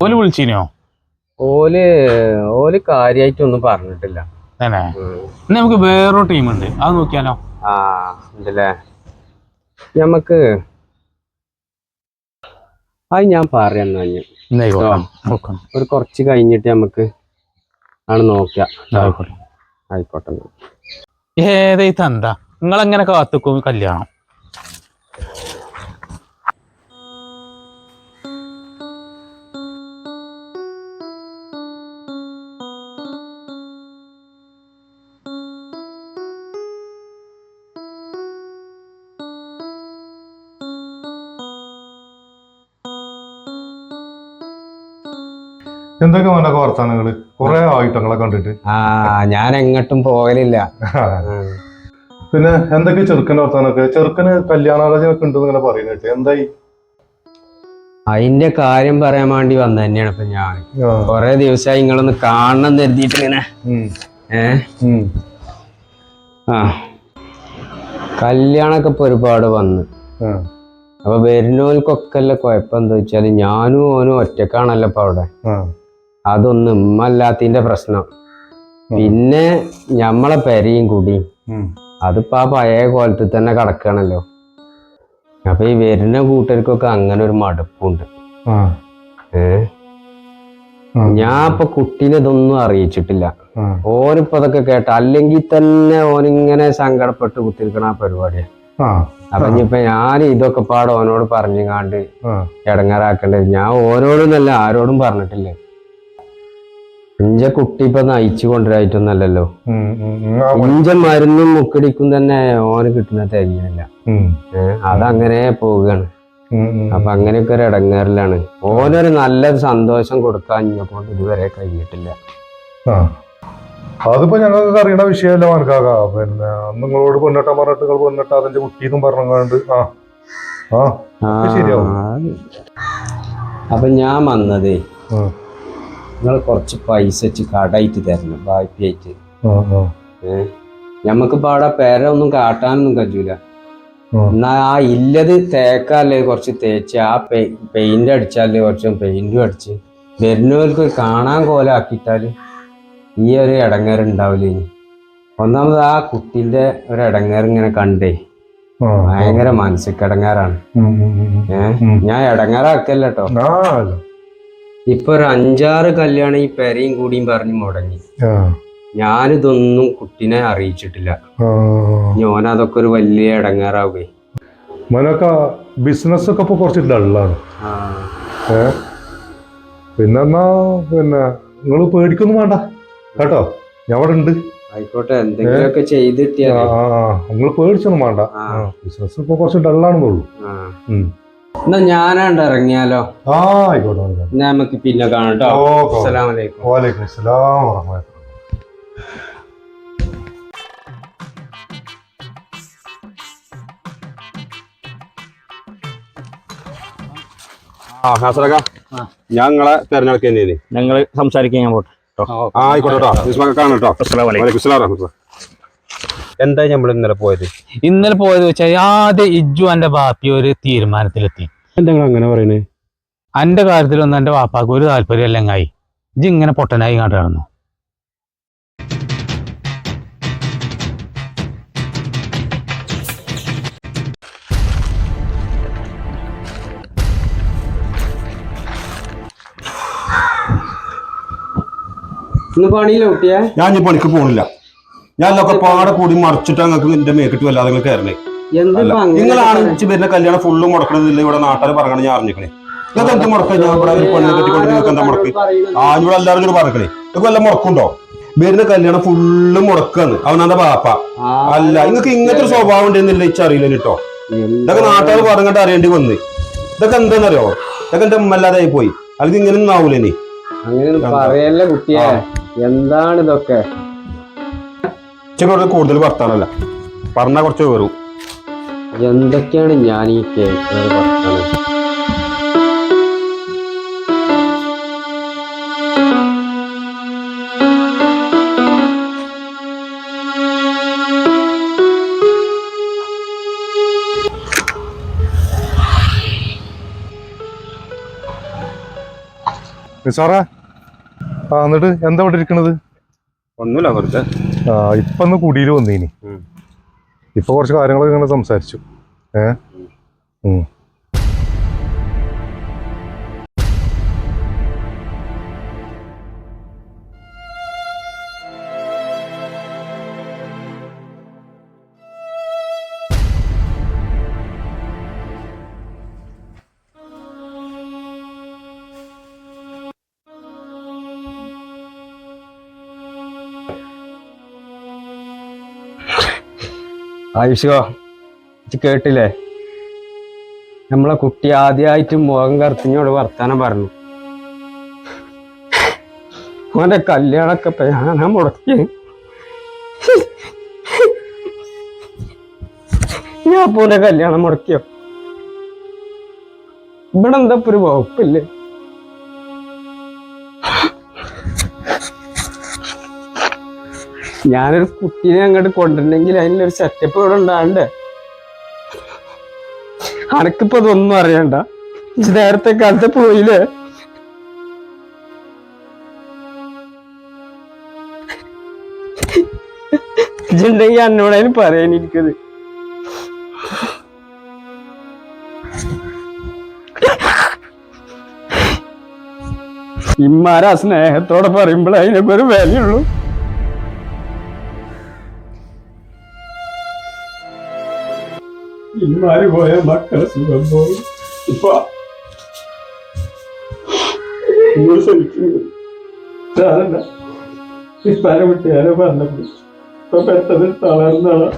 ഓല് വിളിച്ചിനോ? ഓല് കാര്യായിട്ടൊന്നും പറഞ്ഞിട്ടില്ല. നമുക്ക് വേറൊരു ടീമുണ്ട്, അത് നോക്കിയാലോ? ഉണ്ടല്ലേ. ഞമ്മക്ക് അത് ഞാൻ പറയാ ഒരു കുറച്ച് കഴിഞ്ഞിട്ട് നമുക്ക് ആണ് നോക്കാം. ആയിക്കോട്ടെ. ഏതേ തന്ത നിങ്ങളെങ്ങനെ കാത്തുക്കും കല്യാണം? എന്തൊക്കെ മോനൊക്കെ വർത്താനങ്ങള്? കൊറേ ആയിട്ടങ്ങളെ കണ്ടിട്ട്. ഞാൻ എങ്ങോട്ടും പോകലില്ല. പിന്നെ എന്തൊക്കെ ചെറുക്കന്റെ വർത്താനൊക്കെ? ചെറുക്കന് കല്യാണാലോചനൊക്കെ ഉണ്ടെന്ന് ഇങ്ങനെ പറയുന്നത് എന്തായി? അതിന്റെ കാര്യം പറയാൻ വേണ്ടി വന്ന തന്നെയാണ് ഇപ്പൊ ഞാൻ. കൊറേ ദിവസമായി നിങ്ങളൊന്ന് കാണണം കരുതിയിട്ട് ഇങ്ങനെ. കല്യാണൊക്കെ ഇപ്പൊ ഒരുപാട് വന്ന്. അപ്പൊ വരുന്നവർക്കൊക്കെ അല്ല കുഴപ്പം എന്താ വെച്ചാല് ഞാനും ഓനും ഒറ്റക്കാണല്ലോ ഇപ്പൊ അവിടെ. അതൊന്നും ഉമ്മല്ലാത്തിന്റെ പ്രശ്നം. പിന്നെ ഞമ്മളെ പെരയും കുടിയും അതിപ്പോ ആ പഴയ കോലത്തിൽ തന്നെ കിടക്കണല്ലോ. അപ്പൊ ഈ വരുന്ന കൂട്ടർക്കൊക്കെ അങ്ങനെ ഒരു മടുപ്പുണ്ട്. ഞാൻ ഇപ്പൊ കുട്ടീനെ ഇതൊന്നും അറിയിച്ചിട്ടില്ല. ഓനിപ്പോ അതൊക്കെ കേട്ട അല്ലെങ്കിൽ തന്നെ ഓനിങ്ങനെ സങ്കടപ്പെട്ട് കുത്തിരിക്കണ ആ പരിപാടിയാ. അപ്പൊ ഇനിയിപ്പൊ ഞാൻ ഇതൊക്കെ പാടെ ഓനോട് പറഞ്ഞുകാണ്ട് ഇടങ്ങാറാക്കേണ്ടത്. ഞാൻ ഓനോടൊന്നല്ല ആരോടും പറഞ്ഞിട്ടില്ലേ. ഇഞ്ച കുട്ടി ഇപ്പൊ നയിച്ചു കൊണ്ടുവരായിട്ടൊന്നല്ലല്ലോ. ഇഞ്ച മരുന്നും മുക്കടിക്കും തന്നെ ഓന് കിട്ടുന്ന തികയില്ല. അതങ്ങനെ പോവുകയാണ്. അപ്പൊ അങ്ങനെയൊക്കെ ഒരു ഇടങ്ങേറിലാണ്. ഓനൊരു നല്ല സന്തോഷം കൊടുക്കാൻ ഇഞ്ഞെക്കൊണ്ട് ഇതുവരെ കഴിഞ്ഞിട്ടില്ല. അതിപ്പോ ഞങ്ങൾക്ക് അറിയണ വിഷയമല്ല മനക്കാക. പിന്നെ നിങ്ങളോട് പൊന്നിട്ടാ പറഞ്ഞിട്ട് നിങ്ങൾ പൊന്നിട്ട അതിന്റെ കുട്ടീന്നും പറഞ്ഞാണ്ട് ശരിയാവും. അപ്പൊ ഞാൻ വന്നതേ നിങ്ങൾ കുറച്ച് പൈസ വെച്ച് കടയിട്ട് തരണം, വായ്പയായിട്ട്. ഞമ്മക്കിപ്പോ അവിടെ പേര ഒന്നും കാട്ടാനൊന്നും കഴിയൂല. എന്നാ ആ ഇല്ലത് തേക്കാല്ലേ കുറച്ച് തേച്ച് ആ പെയിന്റ് അടിച്ചാല് കുറച്ച് പെയിന്റും അടിച്ച് വരുന്നവർക്ക് കാണാൻ കോലാക്കിട്ടാല് ഈ ഒരു ഇടങ്ങേറുണ്ടാവില്ല. ഇനി ഒന്നാമത് ആ കുട്ടീന്റെ ഒരു ഇടങ്ങേറ് ഇങ്ങനെ കണ്ടേ ഭയങ്കര മാനസികടങ്ങാറാണ്. ഞാൻ ഇടങ്ങാറാക്കല്ല കേട്ടോ. ഇപ്പൊ ഒരു 5-6 കല്യാണം ഈ പെരയും കൂടിയും പറഞ്ഞ് മുടങ്ങി. ഞാനിതൊന്നും കുട്ടീനെ അറിയിച്ചിട്ടില്ല. ഞാനതൊക്കെ ഒരു വലിയ ഇടങ്ങാറാവുകയെ. മനക്ക ബിസിനസ് ഒക്കെ ഇപ്പൊ കുറച്ച് ഡള്ളാണ്. പിന്നെന്നാ പിന്നെ നിങ്ങൾ പേടിക്കൊന്നും വേണ്ട കേട്ടോ, ഞാൻ അവിടെ ഉണ്ട്. ആയിക്കോട്ടെ, എന്തെങ്കിലുമൊക്കെ ചെയ്തിട്ടിയാ നിങ്ങൾ പേടിച്ചൊന്നും വേണ്ട. ബിസിനസ് ഇപ്പൊ കുറച്ച് ഡള്ളാണെന്നുള്ളൂ. എന്നാ ഞാനാണ്ട് ഇറങ്ങിയാലോ? ആയിക്കോട്ടെ, നമുക്ക് പിന്നെ കാണട്ടോ. അസ്സലാമു അലൈക്കും. വലൈക്കും അസ്സലാം വറഹ്മത്തുള്ളാഹി. ഞാൻ നിങ്ങളെ തെരഞ്ഞെടുക്കുന്നേ. ഞങ്ങള് സംസാരിക്കാൻ ഞാൻ പോട്ടെ. എന്താ നമ്മൾ ഇന്നലെ പോയത്? ഇന്നലെ പോയത് വെച്ചാൽ ആദ്യം ഇജ്ജു എന്റെ ബാപ്പി ഒരു തീരുമാനത്തിലെത്തി. എന്താ അങ്ങനെ പറയുന്നത്? എന്റെ കാര്യത്തിലൊന്നും എന്റെ വാപ്പാക്ക് ഒരു താല്പര്യം അല്ലെങ്കായി ഇജ്ജ് ഇങ്ങനെ പൊട്ടനായി കണ്ടു കിടന്നു. ഞാൻ ഈ പണിക്ക് പോണില്ല. ഞാനൊക്കെ പാടെ കൂടി മറിച്ചിട്ട് നിങ്ങൾക്ക് എന്റെ മേക്കിട്ട് വല്ലാതെ നിങ്ങൾ കയറണേ. നിങ്ങളാണ് വരുന്ന കല്യാണം ഫുള്ളും മുടക്കണമെന്നില്ല. ഇവിടെ നാട്ടുകാർ പറയണ ഞാൻ അറിഞ്ഞിക്കണേ. നിങ്ങൾക്ക് എന്ത് മുടക്കാം? ഞാൻ ഇവിടെ ഒരു പെണ്ണിനെ കെട്ടിക്കൊണ്ട് നിങ്ങൾക്ക് എന്താ മുടക്ക്? ഇവിടെ എല്ലാവരും കൂടി പറഞ്ഞേ. നിങ്ങൾക്ക് വല്ല മുടക്കുണ്ടോ? വരുന്ന കല്യാണം ഫുള്ള് മുടക്കാന്ന് അവനാന്റെ ബാപ്പ. അല്ല, നിങ്ങൾക്ക് ഇങ്ങനത്തെ ഒരു സ്വഭാവം ഉണ്ടെന്നില്ല ഇച്ചറിയില്ല കേട്ടോ. ഇതൊക്കെ നാട്ടുകാർ പറഞ്ഞിട്ട് അറിയേണ്ടി വന്ന്. ഇതൊക്കെ എന്താണെന്നറിയോ? ഇതൊക്കെ എന്റെ ഉമ്മല്ലാതായി പോയി. അല്ലെങ്കിൽ ഇങ്ങനെ ഒന്നും ആവൂലേ നീ. അങ്ങനെ പറയല്ല കുട്ടിയെ. എന്താണ് ഇതൊക്കെ? കൂടുതൽ വർത്താനല്ല പറഞ്ഞാ കുറച്ച് കയറും. എന്തൊക്കെയാണ് ഞാൻ ഈ കേൾക്കുന്നത്? വർത്താനം നിസാറേ എന്നിട്ട് എന്താ ഇവിടെ ഇരിക്കണത്? ഒന്നുമില്ല, വെറുതെ. ഇപ്പൊ ഒന്ന് കുടിയിൽ വന്നീനി. ഇപ്പൊ കുറച്ച് കാര്യങ്ങളൊക്കെ ഇങ്ങനെ സംസാരിച്ചു. ആയുഷോ കേട്ടില്ലേ? നമ്മളെ കുട്ടി ആദ്യമായിട്ട് മുഖം കറുത്തിഞ്ഞോട് വർത്താനം പറഞ്ഞു. അവന്റെ കല്യാണൊക്കെ ഞാനാ മുടക്കി. ഞാൻ പോലെ കല്യാണം മുടക്കിയോ? ഇവിടെ എന്താ ഒരു വകുപ്പില്ലേ? ഞാനൊരു കുട്ടീനെ അങ്ങോട്ട് കൊണ്ടിട്ടുണ്ടെങ്കിൽ അതിനൊരു സെറ്റപ്പ് ഇവിടെ ഉണ്ടാകണ്ടേ? അനക്കിപ്പോ അതൊന്നും അറിയണ്ട. നേരത്തെ കാലത്ത് പോയില്ലേ? ഇതുണ്ടെങ്കിൽ എന്നോടതിന് പറയാനിരിക്കത്. ഇമ്മാരാ സ്നേഹത്തോടെ പറയുമ്പോൾ അതിനൊക്കെ ഒരു വിലയുള്ളൂ. ഇമ്മാര് പോയ മക്കളെ സുഖം പോയി. ഇപ്പൊ ഇപ്പാരെ വിട്ടുകാരെ പറഞ്ഞപ്പോൾ ഇപ്പൊ പെട്ടെന്ന് തളർന്നാളാ.